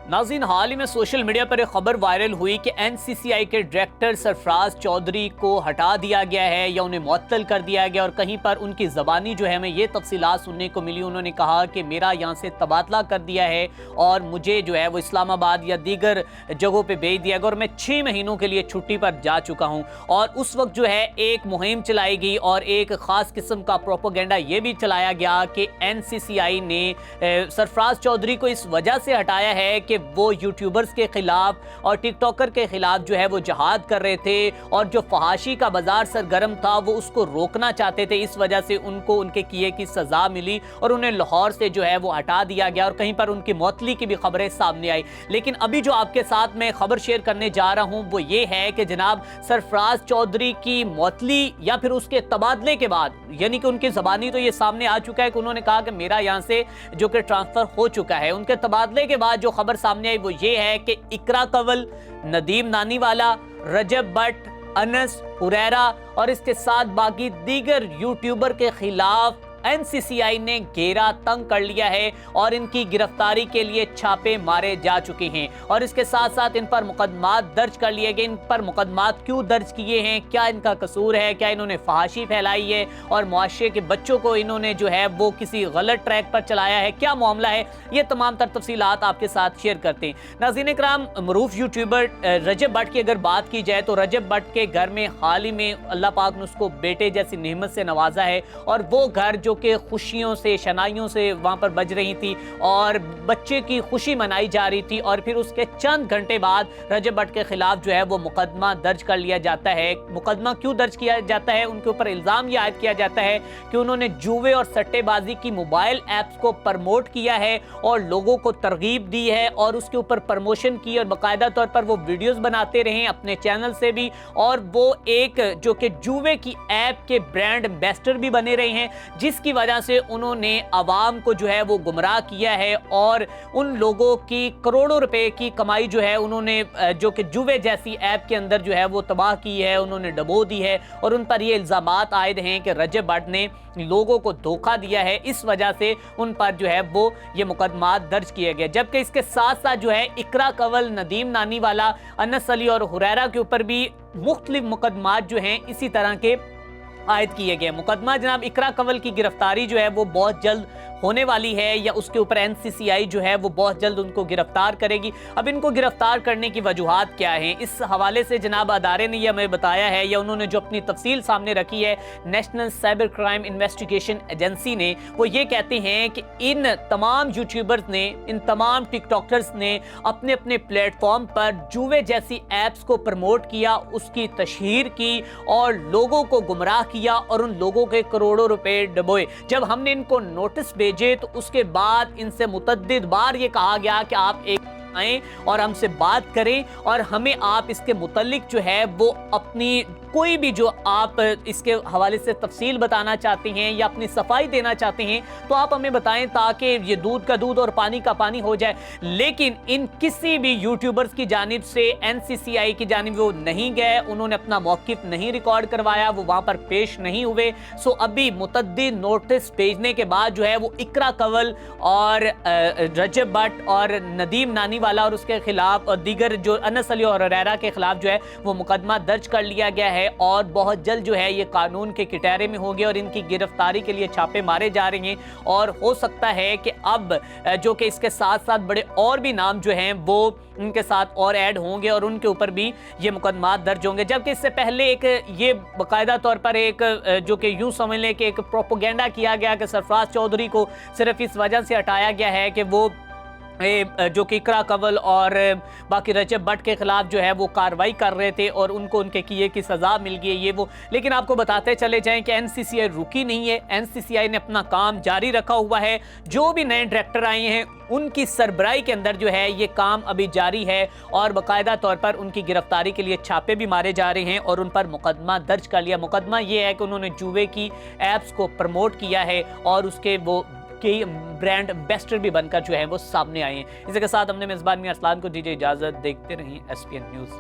नाज़रीन, हाल ही में social media पर एक खबर वायरल हुई कि एनसीसीआई के डायरेक्टर सरफराज चौधरी को हटा दिया गया है या उन्हें मुअत्तल कर दिया गया, और कहीं पर उनकी ज़बानी जो है हमें ये तफसीलात सुनने को मिली। उन्होंने कहा कि मेरा यहाँ से तबादला कर दिया है और मुझे जो है वो इस्लामाबाद या दीगर जगहों पर भेज दिया गया और मैं 6 महीनों के लिए छुट्टी पर जा चुका हूँ। और उस वक्त जो है एक मुहिम चलाई गई और एक ख़ास किस्म का प्रोपोगेंडा ये भी चलाया गया कि एनसीसीआई ने सरफराज चौधरी को इस वजह से हटाया है कि वो यूट्यूबर्स के खिलाफ और टिकटॉकर के खिलाफ जो है वो जहाद कर रहे थे और जो फहाशी का बाजार सरगर्म था वो उसको रोकना चाहते थे। इस वजह से उनको उनके किए की सजा मिली और उन्हें लाहौर से जो है वो हटा दिया गया और कहीं पर उनकी मुअत्तली की भी खबरें सामने आई। लेकिन अभी जो आपके साथ मैं खबर शेयर करने जा रहा हूं वो ये है कि जनाब सरफराज चौधरी की मुअत्तली या फिर उसके तबादले के बाद, यानी कि उनकी ज़बानी तो ये सामने आ चुका है कि उन्होंने कहा कि मेरा यहाँ से जो कि ट्रांसफ़र हो चुका है। उनके तबादले के बाद जो खबर सामने आई वो ये है कि इकरा कंवल, नदीम नानीवाला, रजब भट्ट, अनस हुरैरा और इसके साथ बाकी दीगर यूट्यूबर के खिलाफ एनसीसीआई ने घेरा तंग कर लिया है और इनकी गिरफ्तारी के लिए छापे मारे जा चुके हैं। और इसके साथ साथ इन पर मुकदमात दर्ज कर लिए गए। इन पर मुकदमात क्यों दर्ज किए हैं, क्या इनका कसूर है, क्या इन्होंने फहाशी फैलाई है और मुआशरे के बच्चों को इन्होंने जो है वो किसी गलत ट्रैक पर चलाया है, क्या मामला है, ये तमाम तर तफसीलात आपके साथ शेयर करते हैं। नाज़रीन इकराम, मरूफ यूट्यूबर रजब भट्ट की अगर बात की जाए तो रजब भट्ट के घर में हाल ही में अल्लाह पाक ने उसको बेटे जैसी नेमत से नवाजा है और वो घर जो कि खुशियों से शनाइयों से वहां पर बज रही थी और बच्चे की खुशी मनाई जा रही थी। और फिर उसके चंद घंटे बाद रजब भट्ट के खिलाफ जो है वो मुकदमा दर्ज कर लिया जाता है। मुकदमा क्यों दर्ज किया जाता है? उनके ऊपर इल्ज़ाम यह आयद किया जाता है कि उन्होंने जुए और सट्टेबाजी की मोबाइल ऐप्स को प्रमोट किया है और लोगों को तरगीब दी है और उसके ऊपर प्रमोशन की और बाकायदा तौर पर वो वीडियोस बनाते रहे अपने चैनल से भी, और वो एक जो कि जुए की ऐप के ब्रांड एम्बेसडर भी बने रहे हैं, जिसकी वजह से उन्होंने आवाम को जो है वो गुमराह किया है और उन लोगों की करोड़ों रुपए की कमाई जो है उन्होंने जो कि जुए जैसी ऐप के अंदर जो है वो तबाह की है, उन्होंने डबो दी है। और उन पर ये इल्जामात आयद हैं कि रजब भट्ट ने लोगों को धोखा दिया है, इस वजह से उन पर जो है वो ये मुकदमात दर्ज किए गए। जबकि इसके साथ साथ जो है इकरा कंवल, नदीम नानीवाला, अनस अली और हुरैरा के ऊपर भी मुख्तलिफ मुकदमात जो हैं इसी तरह के आयद किए गए। मुकदमा जनाब इकरा कंवल की गिरफ्तारी जो है वो बहुत जल्द होने वाली है या उसके ऊपर एनसीसीआई जो है वो बहुत जल्द उनको गिरफ्तार करेगी। अब इनको गिरफ्तार करने की वजूहात क्या हैं, इस हवाले से जनाब अदारे ने यह हमें बताया है या उन्होंने जो अपनी तफसील सामने रखी है national cyber crime investigation agency ने, वो ये कहते हैं कि इन तमाम यूट्यूबर्स ने, इन तमाम टिकटॉकर्स ने अपने अपने प्लेटफॉर्म पर जुए जैसी ऐप्स को प्रमोट किया, उसकी तशहीर की और लोगों को गुमराह किया और उन लोगों के करोड़ों रुपए डबोए। जब हमने इनको नोटिस भेजे तो उसके बाद इनसे मुतअद्दिद बार ये कहा गया कि आप एक आएं और हमसे बात करें और हमें आप इसके मुतल्लिक जो है वो अपनी कोई भी जो आप इसके हवाले से तफसील बताना चाहते हैं या अपनी सफाई देना चाहते हैं तो आप हमें बताएं ताकि ये दूध का दूध और पानी का पानी हो जाए। लेकिन इन किसी भी यूट्यूबर्स की जानिब से एनसीसीआई की जानिब वो नहीं गए, उन्होंने अपना मौकिफ नहीं रिकॉर्ड करवाया, वो वहां पर पेश नहीं हुए। सो अभी मुतअद्दिद नोटिस भेजने के बाद जो है वो इकरा कंवल और रजब भट्ट और नदीम नानीवाला और उसके खिलाफ और दीगर जो अनस अली और हुरैरा के खिलाफ जो है वो मुकदमा दर्ज कर लिया गया है और बहुत जल्द जो है ये कानून के किटारे में होंगे और इनकी गिरफ्तारी के लिए छापे मारे जा रहे हैं। और हो सकता है कि अब जो कि इसके साथ साथ बड़े और भी नाम जो हैं वो इनके साथ और ऐड होंगे और उनके ऊपर भी ये मुकदमात दर्ज होंगे। जबकि इससे पहले एक ये बाकायदा तौर पर एक जो कि यूं समझ लें कि एक प्रोपोगेंडा किया गया कि सरफराज चौधरी को सिर्फ इस वजह से हटाया गया है कि वो जो कि इकरा कंवल और बाकी रजब भट्ट के खिलाफ जो है वो कार्रवाई कर रहे थे और उनको उनके किए की सज़ा मिल गई ये वो। लेकिन आपको बताते चले जाएं कि एनसीसीआई रुकी नहीं है, एनसीसीआई ने अपना काम जारी रखा हुआ है। जो भी नए डायरेक्टर आए हैं उनकी सरबराही के अंदर जो है ये काम अभी जारी है और बाकायदा तौर पर उनकी गिरफ्तारी के लिए छापे भी मारे जा रहे हैं और उन पर मुकदमा दर्ज कर लिया। मुकदमा ये है कि उन्होंने जुए की ऐप्स को प्रमोट किया है और उसके वो के ब्रांड एम्बेसडर भी बनकर जो है वो सामने आए हैं। इसी के साथ हमने मेज़बान मियां अरसलान को दीजिए इजाज़त। देखते रहिए एसपीएन न्यूज़।